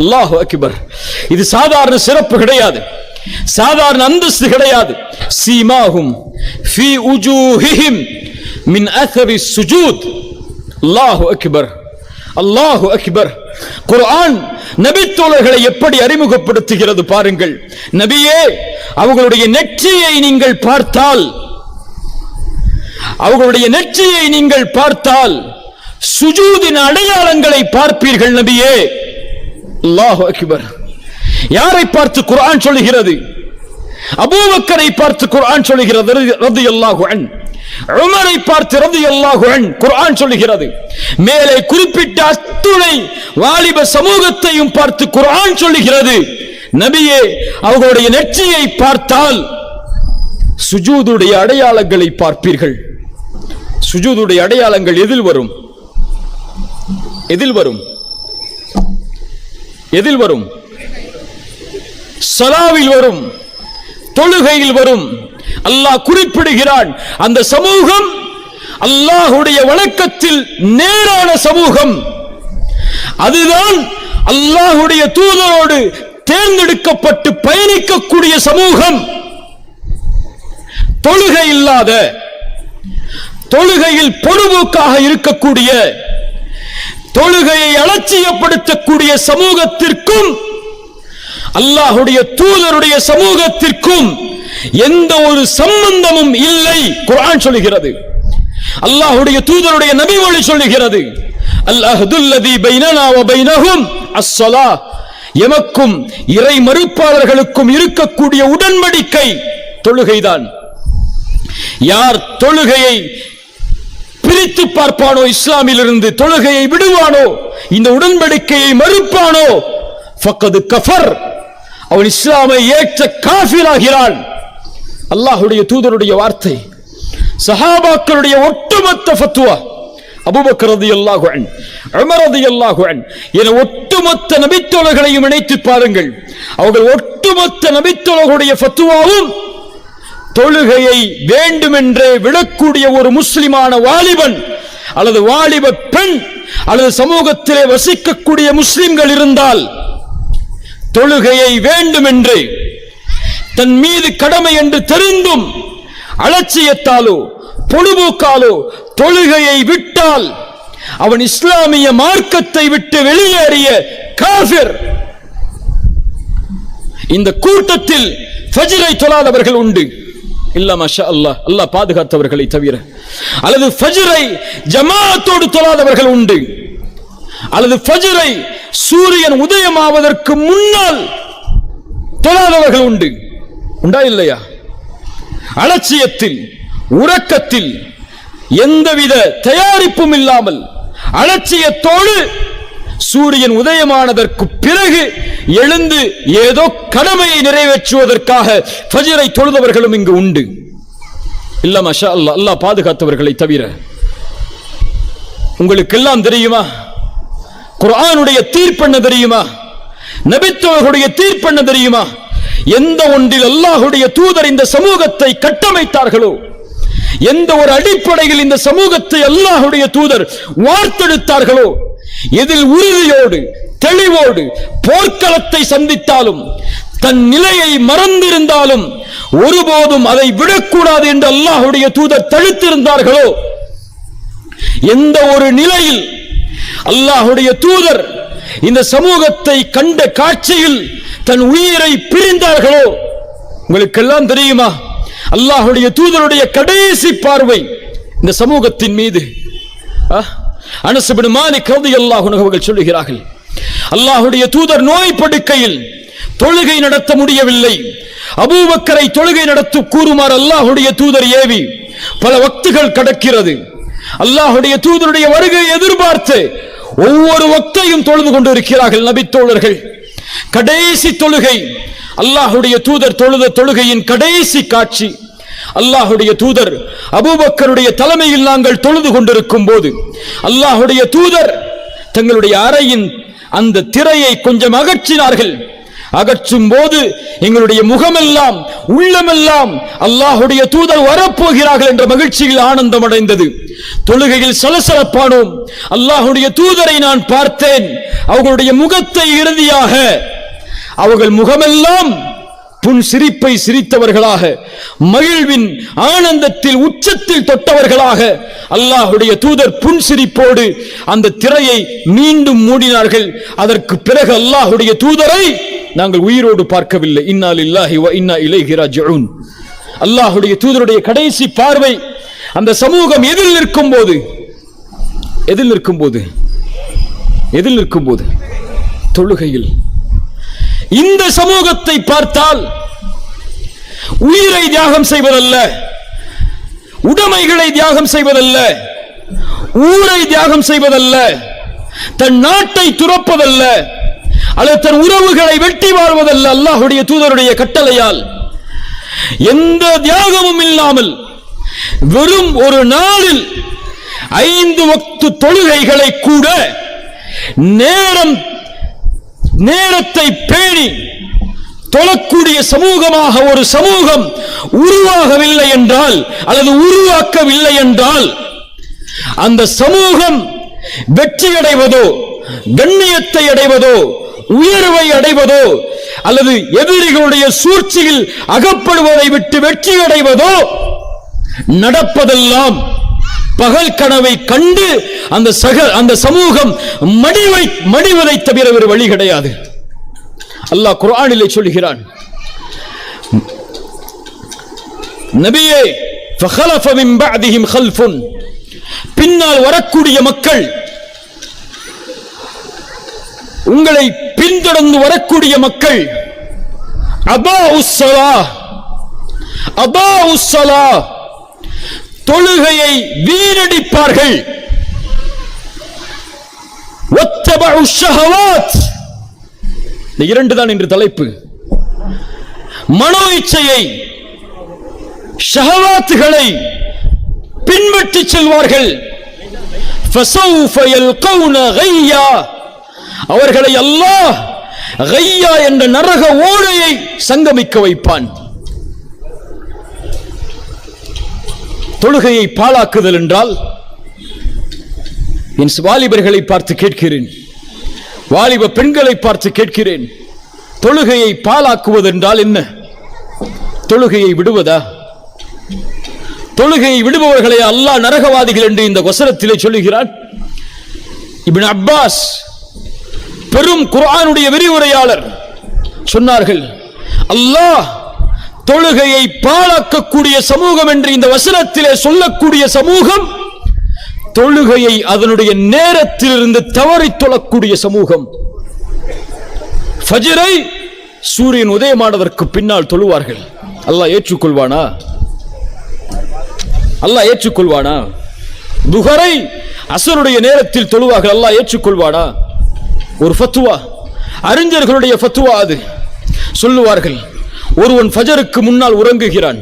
அல்லாஹு அக்பர். இது சாதாரண சிறப்பு கிடையாது, சாதாரண அந்தஸ்து கிடையாது. சீமாஹும் ஃபீ உஜூஹிஹிம் மின் அஸரி சுஜூத். அல்லாஹு அக்பர், அல்லாஹு அக்பர். குர்ஆன் நபித்தோழர்களை எப்படி அறிமுகப்படுத்துகிறது பாருங்கள். நபியே, அவர்களுடைய நெற்றியை நீங்கள் பார்த்தால், அவர்களுடைய நெற்றியை நீங்கள் பார்த்தால் சுஜூதின் அடையாளங்களை பார்ப்பீர்கள் நபியே. அல்லாஹு அக்பர். யாரை பார்த்து குர்ஆன் சொல்லுகிறது? அபூபக்கரை பார்த்து குர்ஆன் சொல்லுகிறது ரலியல்லாஹு அன்ஹு. உமரை பார்த்து ரலியல்லாஹு அன்ஹு குர்ஆன் சொல்லுகிறது. மேலே குறிப்பிட்ட அத்துணை வாலிப சமூகத்தையும் பார்த்து குர்ஆன் சொல்லுகிறது, நபியே, அவர்களுடைய நெற்றியை பார்த்தால் சுஜூதுடைய அடையாளங்களை பார்ப்பீர்கள். சுஜூதுடைய அடையாளங்கள் எதில் வரும்? எதில் வரும்? எதில் வரும்? ஸலாவில் வரும், தொழுகையில் வரும். அல்லாஹ் குறிப்பிடுகிறான், அந்த சமூகம் அல்லாஹ்வுடைய வணக்கத்தில் நேரான சமூகம். அதுதான் அல்லாஹ்வுடைய தூதரோடு தேர்ந்தெடுக்கப்பட்டு பயணிக்கக்கூடிய சமூகம். தொழுகை இல்லாத, தொழுகையில் பொறுப்புக்காக இருக்கக்கூடிய, தொழுகையை அலட்சியப்படுத்தக்கூடிய சமூகத்திற்கும் அல்லாஹ்வுடைய தூதருடைய சமூகத்திற்கும் எந்த ஒரு சம்பந்தமும் இல்லை. குர்ஆன் சொல்லுகிறது, அல்லாஹ்வுடைய தூதருடைய நபிமொழி சொல்லுகிறது, அல்-அஹ்துல்லதி பைனனா வ பைனஹும் அஸ்-ஸலாஹ். எமக்கும் இறை மறுப்பாளர்களுக்கும் இருக்கக்கூடிய உடன்படிக்கை தொழுகைதான். யார் தொழுகையை பிரித்து பார்ப்பானோ, இஸ்லாமிலிருந்து தொழுகையை விடுவானோ, இந்த உடன்படிக்கையை மறுப்பானோ, ஃபக்கது கஃபர், அவன் இஸ்லாமை ஏற்ற காஃபிராகிறான். அல்லாஹ்வுடைய தூதருடைய வார்த்தை, சஹாபாக்களுடைய ஒட்டுமொத்த ஃபத்வா, அபூபக்கர் ரலியல்லாஹு அன்ஹு, உமர் ரலியல்லாஹு அன்ஹு என ஒட்டுமொத்த நபித்தோழர்களையும் இணைத்து பாருங்கள். அவர்கள் ஒட்டுமொத்த நபித்தோழர்களுடைய ஃபத்வாவும் தொழுகையை வேண்டுமென்றே விடக்கூடிய ஒரு முஸ்லிமான வாலிபன் அல்லது வாலிப பெண் அல்லது சமூகத்திலே வசிக்கக்கூடிய முஸ்லிம்கள் இருந்தால், தொழுகையை வேண்டுமென்று தன் மீது கடமை என்று தெரிந்தும் அலட்சியத்தாலோ பொழுதுபோக்காலோ தொழுகையை விட்டால் அவன் இஸ்லாமிய மார்க்கத்தை விட்டு வெளியேறிய காஃபிர். இந்த கூட்டத்தில் ஃபஜ்ரை தொழாதவர்கள் உண்டு, இல்ல மாஷா அல்லாஹ், அல்லாஹ் பாதுகாத்தவர்களை தவிர. அல்லது ஃபஜ்ரை ஜமாஅத்தோடு தொழாதவர்கள் உண்டு, அல்லது ஃபஜ்ரை சூரியன் உதயமாவதற்கு முன்னால் தொழாதவர்கள் உண்டு. உண்டா இல்லையா? அலட்சியத்தில், உறக்கத்தில், எந்தவித தயாரிப்பும் இல்லாமல் அலட்சியத்தோடு சூரியன் உதயமானதற்கு பிறகு எழுந்து ஏதோ கடமையை நிறைவேற்றுவதற்காக ஃபஜ்ரை தொழுதவர்களும் இங்கு உண்டு. இல்ல மாஷா அல்லாஹ், அல்லாஹ் பாதுகாத்தவர்களை தவிர. உங்களுக்கெல்லாம் தெரியுமா குர்ஆனுடைய தீர்ப்பென்ன தெரியுமா? நபித்தோழர்களுடைய தீர்ப்பென்ன தெரியுமா? எந்த ஒன்றில் அல்லாஹ்வுடைய தூதர் இந்த சமூகத்தை கட்டமைத்தார்களோ, எந்த ஒரு அடிப்படையில் இந்த சமூகத்தை அல்லாஹ்வுடைய தூதர் வார்த்தெடுத்தார்களோ, எதில் உறுதியோடு தெளிவோடு போர்க்களத்தை சந்தித்தாலும் தன் நிலையை மறந்திருந்தாலும் ஒருபோதும் அதை விடக்கூடாது என்று அல்லாஹ்வுடைய தூதர் தடுத்திருந்தார்களோ, எந்த ஒரு நிலையில் அல்லாஹ்வுடைய தூதர் இந்த சமூகத்தை கண்ட காட்சியில் தன் உயிரை பிரிந்தார்களோ, உங்களுக்கெல்லாம் தெரியுமா? அல்லாஹ்வுடைய தூதருடைய கடைசி பார்வை இந்த சமூகத்தின் மீது. அனஸ் இப்னு மாலிக் ரலியல்லாஹு அன்ஹு அவர்கள் சொல்லுகிறார்கள், அல்லாஹ்வுடைய தூதர் நோய் படுக்கையில் தொழுகை நடத்த முடியவில்லை. அபூபக்கரை தொழுகை நடத்த கூறுமாறு அல்லாஹ்வுடைய தூதர் ஏவி பல வக்துகள் கடக்கிறது. அல்லாஹ்வுடைய தூதருடைய வருகை எதிர்பார்த்து ஒவ்வொரு வக்தையும் தொழுது கொண்டிருக்கிறார்கள் நபித்தோழர்கள். கடைசி தொழுகை, அல்லாஹ்வுடைய தூதர் தொழுத தொழுகையின் கடைசி காட்சி. அல்லாஹ்வுடைய தூதர் அபூபக்கருடைய தலைமையில் நாங்கள் தொழுது கொண்டிருக்கும் போது அல்லாஹ்வுடைய தூதர் தங்களுடைய அறையின் அந்த திரையை கொஞ்சம் அகற்றினார்கள். அகற்றும் போது எங்களுடைய முகமெல்லாம் உள்ளமெல்லாம் அல்லாஹ்வுடைய தூதர் வரப்போகிறார்கள் என்ற மகிழ்ச்சியில் ஆனந்தம் அடைந்தது. தொழுகையில் சலசலப்பானோம். அல்லாஹ்வுடைய தூதரை நான் பார்த்தேன். அவர்களுடைய முகத்தை இறுதியாக அவர்கள் முகமெல்லாம் புன் சிரிப்பை சிரித்தவர்களாக, மகிழ்வின் ஆனந்தத்தில் உச்சத்தில் தொட்டவர்களாக அல்லாஹ்வுடைய தூதர் புன் சிரிப்போடு அந்த திரையை மீண்டும் மூடினார்கள். அதற்கு பிறகு அல்லாஹ்வுடைய தூதரை நாங்கள் உயிரோடு பார்க்கவில்லை. இன்னா லில்லாஹி வ இன்னா இலைஹி ராஜிஊன். அல்லாஹ்வுடைய தூதருடைய கடைசி பார்வை அந்த சமூகம் எதில் நிற்கும் போது தொழுகையில். இந்த சமூகத்தை பார்த்தால் உயிரை தியாகம் செய்வதல்ல, உடைமைகளை தியாகம் செய்வதல்ல, ஊரை தியாகம் செய்வதல்ல, தன் நாட்டை துறப்பதல்ல, அல்லது தன் உறவுகளை வெட்டி வாழ்வதல்ல. அல்லாஹ்வுடைய தூதருடைய கட்டளையால் எந்த தியாகமும் இல்லாமல் வெறும் ஒரு நாளில் 5 வக்து தொழுகைகளை கூட நேரத்தை பேணி தொழக்கூடிய சமூகமாக ஒரு சமூகம் உருவாகவில்லை என்றால், அல்லது உருவாக்கவில்லை என்றால், அந்த சமூகம் வெற்றி அடைவதோ, கண்ணியத்தை அடைவதோ, உயர்வை அடைவதோ, அல்லது எதிரிகளுடைய சூழ்ச்சியில் அகப்படுவதை விட்டு வெற்றி அடைவதோ நடப்பதெல்லாம் பகல் கனவை கண்டு அந்த சமூகம் மடிவதை தவிர வேறு வழி கிடையாது. அல்லாஹ் குர்ஆனிலே சொல்கிறான், நபியே, ஃபഖலஃப மின் பஅதிஹிம் கல்ஃபுன், பின்னால் வரக்கூடிய மக்கள், உங்களை பின்தொடர்ந்து வரக்கூடிய மக்கள், அபாஉஸ் ஸலாஹ், தொழுகையை வீணடிப்பார்கள், வத்தபஉஷ் ஷஹவாத். இந்த 2 தான் இன்று தலைப்பு. மனோ இச்சையை, ஷஹவாத்துகளை பின்பற்றி செல்வார்கள். ஃபஸௌஃப யல்கௌன கய்யா, அவர்களை அல்லாஹ் கய்யா என்ற நரக ஓடையை சங்கமிக்க வைப்பான். தொழுகையை பாழாக்குதல் என்றால், என் வாலிபர்களை பார்த்து கேட்கிறேன், வாலிப பெண்களை பார்த்து கேட்கிறேன், தொழுகையை பாழாக்குவது என்றால் என்ன? தொழுகையை விடுவதா? தொழுகையை விடுபவர்களை அல்லாஹ் நரகவாதிகள் என்று இந்த வசனத்திலே சொல்லுகிறான். இப்னு அப்பாஸ் பெரும் குர்ஆனுடைய விரிவுரையாளர் சொன்னார்கள், அல்லாஹ் தொழுகையை பாழாக்கக்கூடிய சமூகம் என்று இந்த வசனத்திலே சொல்லக்கூடிய சமூகம், தொழுகையை அதனுடைய நேரத்திலிருந்து தவறி தொழக்கூடிய சமூகம். ஃபஜ்ரை சூரியன் உதயமானதற்கு பின்னால் தொழுவார்கள். அல்லாஹ் ஏற்றுக்கொள்வானா? அல்லாஹ் ஏற்றுக்கொள்வானா? துஹரை அஸ்ருடைய நேரத்தில் தொழுவார்கள். அல்லாஹ் ஏற்றுக்கொள்வானா? ஒரு ஃபத்வா, அறிஞர்களுடைய ஃபத்வா அது. சொல்லுவார்கள், ஒருவன் ஃபஜருக்கு முன்னால் உறங்குகிறான்,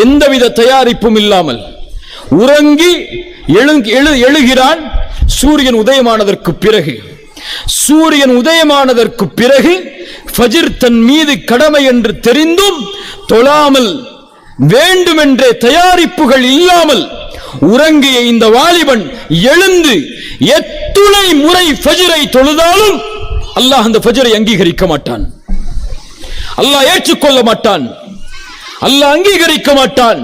எந்தவித தயாரிப்பும் இல்லாமல் உறங்கி எழுகிறான். சூரியன் உதயமானதற்கு பிறகு, சூரியன் உதயமானதற்கு பிறகு ஃபஜ்ர் தன் மீது கடமை என்று தெரிந்தும் தொழாமல், வேண்டுமென்றே தயாரிப்புகள் இல்லாமல் உறங்கிய இந்த வாலிபன் எழுந்து எத்துணை முறை ஃபஜ்ரை தொழுதாலும் அல்லாஹ் அந்த ஃபஜ்ரை அங்கீகரிக்க மாட்டான். அல்லாஹ் ஏற்றுக்கொள்ள மாட்டான். அல்லாஹ் அங்கீகரிக்க மாட்டான்.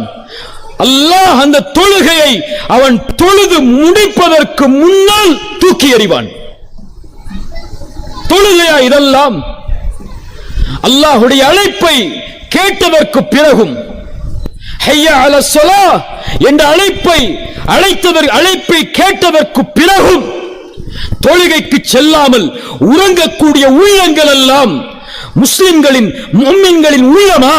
அல்லாஹ் அந்த தொழுகையை அவன் தொழுது முடிப்பதற்கு முன்னால் தூக்கி எறிவான். தொழுகையா இதெல்லாம்? அல்லாஹ்வுடைய அழைப்பை கேட்டதற்கு பிறகும், ஹய்யா அலஸ் ஸலாஹ் என்ற அழைப்பை கேட்டதற்கு பிறகும் தொழுகைக்கு செல்லாமல் உறங்கக்கூடிய உள்ளங்கள் எல்லாம் முஸ்லிம்களின் முஃமின்களின் உள்ளமா?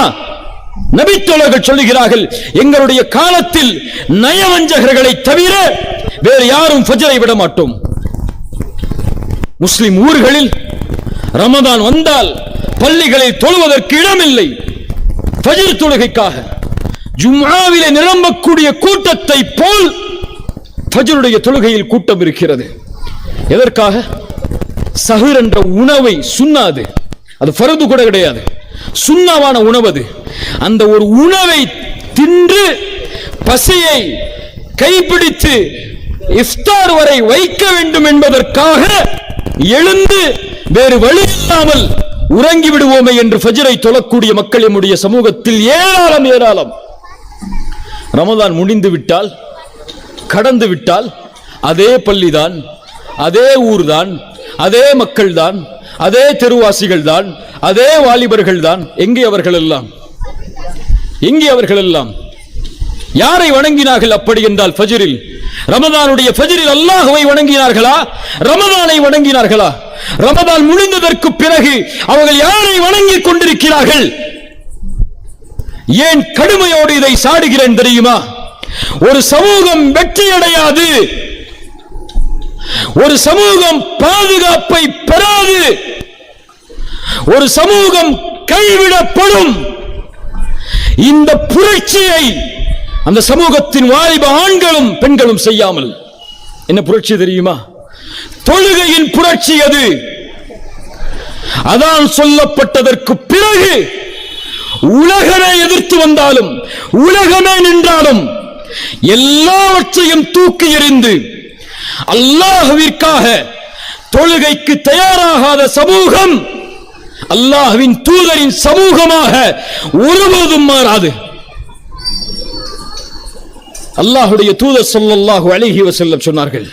நபித்தோழர்கள் சொல்லுகிறார்கள், எங்களுடைய காலத்தில் நயவஞ்சகர்களை தவிர வேறு யாரும் ஃபஜ்ரை விட மாட்டோம். முஸ்லிம் ஊர்களில் ரமதான் வந்தால் பள்ளிகளில் தொழுவதற்கு இடமில்லை. ஃபஜ்ர் தொழுகைக்காக ஜும்ஆவிலே நிரம்பக்கூடிய கூட்டத்தை போல் ஃபஜ்ருடைய தொழுகையில் கூட்டம் இருக்கிறது. எதற்காக? சஹர் என்ற உணவை சுன்னாது, அது ஃபர்து கூட கிடையாது, சுன்னவான உணவு அது. அந்த ஒரு உணவை தின்று பசியை கைப்பிடித்து இஃப்தார் வரை வைக்க வேண்டும் என்பதற்காக எழுந்து வேறு வழி இல்லாமல் உறங்கி விடுவோமே என்று ஃபஜ்ரை தொழக்கூடிய மக்கள் நம்முடைய சமூகத்தில் ஏராளம் ஏராளம். ரமதான் முடிந்து விட்டால், கடந்து விட்டால், அதே பள்ளிதான், அதே ஊர்தான், அதே மக்கள் தான், அதே தெருவாசிகள் தான், அதே வாலிபர்கள் தான். எங்கே அவர்கள் எல்லாம்? எங்கே அவர்கள் எல்லாம்? யாரை வணங்கினார்கள் அப்படி என்றால் ஃபஜ்ரில், ரமதானுடைய ஃபஜ்ரில் அல்லாஹ்வை வணங்கினார்களா, ரமதானை வணங்கினார்களா? ரமதான் முடிந்ததற்கு பிறகு அவர்கள் யாரை வணங்கிக் கொண்டிருக்கிறார்கள்? ஏன் கடுமையோடு இதை சாடுகிறேன் தெரியுமா? ஒரு சமூகம் வெற்றியடையாது, ஒரு சமூகம் பாதுகாப்பை பெறாது, ஒரு சமூகம் கைவிடப்படும். இந்த புரட்சியை அந்த சமூகத்தின் வாலிப ஆண்களும் பெண்களும் செய்யாமல், என்ன புரட்சி தெரியுமா? தொழுகையின் புரட்சி அது. அதான் சொல்லப்பட்டதற்கு பிறகு உலகமே எதிர்த்து வந்தாலும், உலகமே நின்றாலும், எல்லாவற்றையும் தூக்கி எறிந்து அல்லாஹ்விற்காக தொழுகைக்கு தயாராகாத சமூகம் அல்லாஹ்வின் தூதரின் சமூகமாக ஒருபோதும் மாறாது. அல்லாஹ்வுடைய தூதர் ஸல்லல்லாஹு அலைஹி வஸல்லம் சொன்னார்கள்,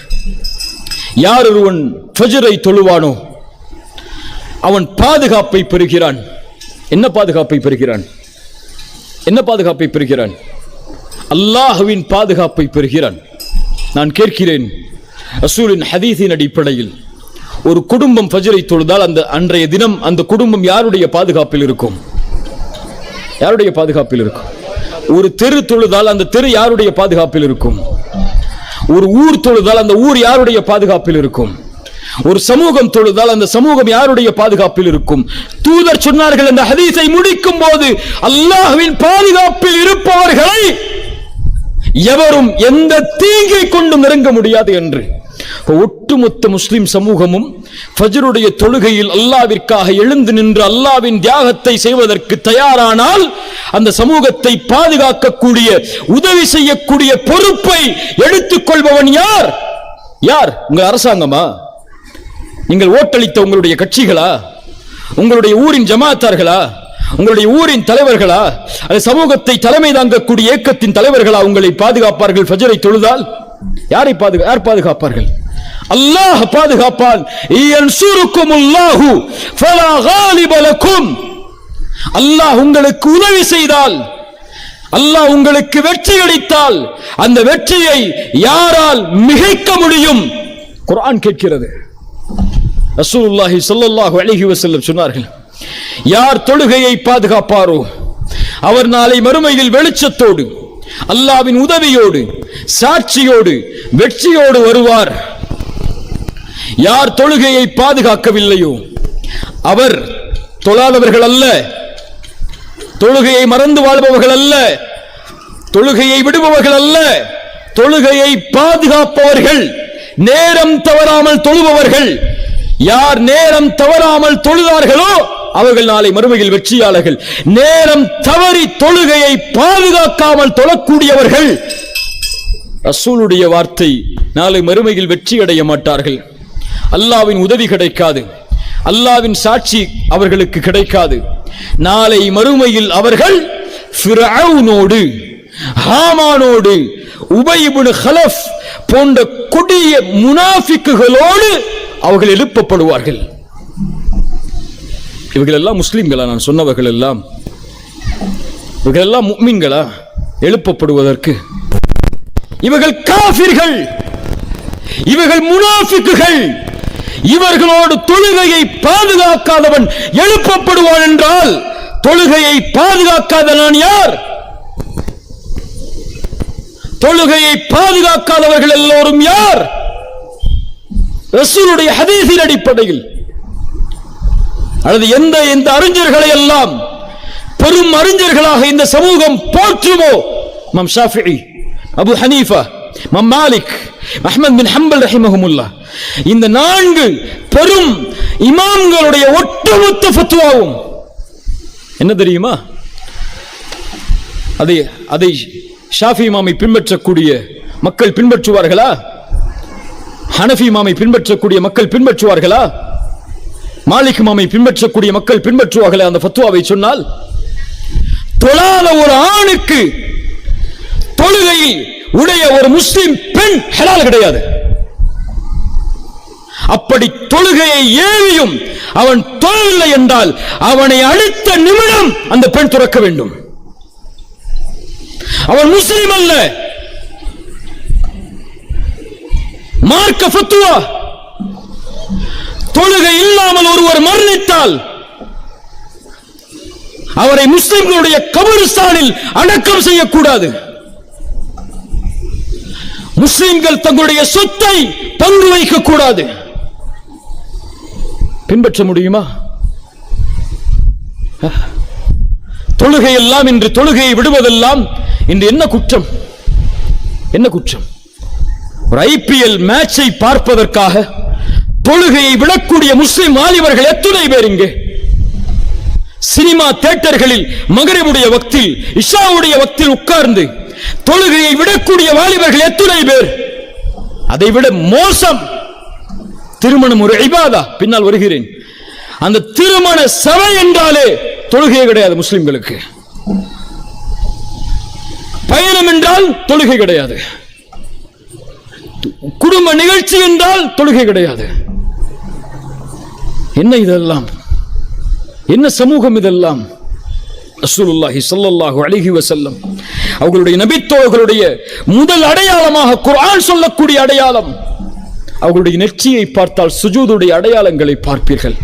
யார் ஒருவன் ஃபஜ்ரை தொழுவானோ அவன் பாதுகாப்பை பெறுகிறான். என்ன பாதுகாப்பை பெறுகிறான்? என்ன பாதுகாப்பை பெறுகிறான்? அல்லாஹ்வின் பாதுகாப்பை பெறுகிறான். நான் கேட்கிறேன், ரசூலின் ஹதீஸின் அடிப்படையில் ஒரு குடும்பம் ஃபஜ்ரை தொழுதால் அந்த அன்றைய தினம் அந்த குடும்பம் யாருடைய பாதுகாப்பில் இருக்கும்? யாருடைய பாதுகாப்பில் இருக்கும்? ஒரு தெரு தொழுதால் அந்த தெரு யாருடைய பாதுகாப்பில் இருக்கும்? ஒரு ஊர் தொழுதால் அந்த ஊர் யாருடைய பாதுகாப்பில் இருக்கும்? ஒரு சமூகம் தொழுதால் அந்த சமூகம் யாருடைய பாதுகாப்பில் இருக்கும்? தூதர் சொன்னார்கள், அந்த ஹதீஸை முடிக்கும் போது, அல்லாஹ்வின் பாதுகாப்பில் இருப்பவர்களை எவரும் எந்த தீங்கை கொண்டு நெருங்க முடியாது என்று. ஒட்டுமொத்த முஸ்லிம் சமூகமும் ஃபஜ்ருடைய தொழுகையில் அல்லாஹ்விற்காக எழுந்து நின்று அல்லாஹ்வின் தியாகத்தை செய்வதற்கு தயாரானால் அந்த சமூகத்தை பாதுகாக்கக்கூடிய, உதவி செய்யக்கூடிய பொறுப்பை எடுத்துக் கொள்பவன் யார்? யார்? உங்கள் அரசாங்கமா? நீங்கள் ஓட்டளித்த உங்களுடைய கட்சிகளா? உங்களுடைய ஊரின் ஜமாத்தார்களா? உங்களுடைய ஊரின் தலைவர்களா? அது சமூகத்தை தலைமை தாங்கக்கூடிய இயக்கத்தின் தலைவர்களா உங்களை பாதுகாப்பார்கள் ஃபஜ்ரை தொழுதால்? யார் பாதுகாப்பார்கள்? அல்லாஹ் பாதுகாப்பான். யன்சுருக்குமுல்லாஹு ஃபலா காலிப லக்கும். அல்லாஹ் உங்களுக்கு உதவி செய்தால், அல்லாஹ் உங்களுக்கு வெற்றி அளித்தால், அந்த வெற்றியை யாரால் மிகைக்க முடியும்? குர்ஆன் கேட்கிறது. ரசூலுல்லாஹி ஸல்லல்லாஹு அலைஹி வஸல்லம் சொன்னார்கள், யார் தொழுகையை பாதுகாப்பாரோ அவர் நாளை மறுமையில் வெளிச்சத்தோடு, அல்லாஹ்வின் உதவியோடு, சாட்சியோடு, வெற்றியோடு வருவார். யார் தொழுகையை பாதுகாக்கவில்லையோ அவர் தொழாதவர்கள் அல்ல, தொழுகையை மறந்து வாழ்பவர்கள் அல்ல, தொழுகையை விடுபவர்கள் அல்ல, தொழுகையை பாதுகாப்பவர்கள், நேரம் தவறாமல் தொழுபவர்கள். யார் நேரம் தவறாமல் தொழுதார்களோ அவர்கள் நாளை மறுமையில் வெற்றியாளர்கள். நேரம் தவறி தொழுகையை பாதுகாக்காமல் தொழக்கூடியவர்கள், ரசூலுடைய வார்த்தை, நாளை மறுமையில் வெற்றி அடைய மாட்டார்கள். அல்லாஹ்வின் உதவி கிடைக்காது, அல்லாஹ்வின் சாட்சி அவர்களுக்கு கிடைக்காது. நாளை மறுமையில் அவர்கள் ஃபிரௌனோடு, ஹாமானோடு, உபய் இப்னு கலஃப் போன்ற கொடிய முனாஃபிக்குகளோடு அவர்கள் எழுப்பப்படுவார்கள். இவர்கள் எல்லாம் முஸ்லிம்களா? நான் சொன்னவர்கள் எல்லாம் இவர்கள் எல்லாம் முஃமின்களா எழுப்பப்படுவதற்கு? இவர்கள் காஃபிர்கள், இவர்கள் முனாஃபிக்குகள். இவர்களோடு தொழுகையை பாதுகாக்காதவன் எழுப்பப்படுவான் என்றால், தொழுகையை பாதுகாக்காத நான் யார்? தொழுகையை பாதுகாக்காதவர்கள் எல்லோரும் யார்? ரசூலுடைய ஹதீஸின் அடிப்படையில் அல்லது எந்த அறிஞர்களை எல்லாம் பெரும் அறிஞர்களாக இந்த சமூகம் போற்றுமோ, இமாம் ஷாஃபிஈ, அபு ஹனீஃபா, இமாம் மாலிக், அஹ்மத் பின் ஹம்பல் ரஹிமஹுமுல்லாஹ், இந்த 4 பெரும் இமாம்களுடைய ஒட்டுமொத்த ஃபத்வாவும் என்ன தெரியுமா? அதை ஷாஃபி இமாமை பின்பற்றக்கூடிய மக்கள் பின்பற்றுவார்களா? ஹனஃபி இமாமை பின்பற்றக்கூடிய மக்கள் பின்பற்றுவார்களா? மாலிக் இமாமை பின்பற்றக்கூடிய மக்கள் பின்பற்றுவார்களா? அந்த ஃபத்வாவை சொன்னால் தொழாத ஒரு ஆணுக்கு தொழுகையில் உடைய ஒரு முஸ்லிம் பெண் ஹலால் கிடையாது. அப்படி தொழுகையை ஏவியும் அவன் தொழவில்லை என்றால் அவனை அடுத்த நிமிடம் அந்த பெண் துறக்க வேண்டும். அவன் முஸ்லிம் அல்ல. மார்க்க ஃபத்வா. தொழுகை இல்லாமல் ஒருவர் மரணித்தால் அவரை முஸ்லிம்களுடைய கபரிஸ்தானில் அடக்கம் செய்யக்கூடாது. முஸ்லிம்கள் தங்களுடைய சொத்தை பங்கு வைக்க கூடாது. பின்பற்ற முடியுமா? தொழுகை எல்லாம் இன்று தொழுகையை விடுவதெல்லாம் இன்று என்ன குற்றம்? என்ன குற்றம்? ஒரு ஐபிஎல் மேட்சை பார்ப்பதற்காக தொழுகையை விடக்கூடிய முஸ்லிம் வாலிபர்கள் எத்தனை பேர் இங்கே? சினிமா தியேட்டர்களில் மகரிபுடைய வக்தில் இஷாவுடைய வக்தில் உட்கார்ந்து தொழுகையை விடக்கூடிய வாலிபர்கள் எத்தனை பேர்? அதைவிட மோசம் திருமணம் ஒரு இபாதா. பின்னால் வருகிறேன். அந்த திருமண சபை என்றாலே தொழுகை கிடையாது முஸ்லிம்களுக்கு. பயணம் என்றால் தொழுகை கிடையாது. குடும்ப நிகழ்ச்சி என்றால் தொழுகை கிடையாது. என்ன இதெல்லாம்? என்ன சமூகம் இதெல்லாம்? ரசூலுல்லாஹி ஸல்லல்லாஹு அலைஹி வஸல்லம் அவர்களுடைய நபித்தோழர்களுடைய முதல் அடையாளமாக குர்ஆன் சொல்லக்கூடிய அடையாளம், அவர்களுடைய நெற்றியை பார்த்தால் சுஜூதுடைய அடையாளங்களை பார்ப்பீர்கள்.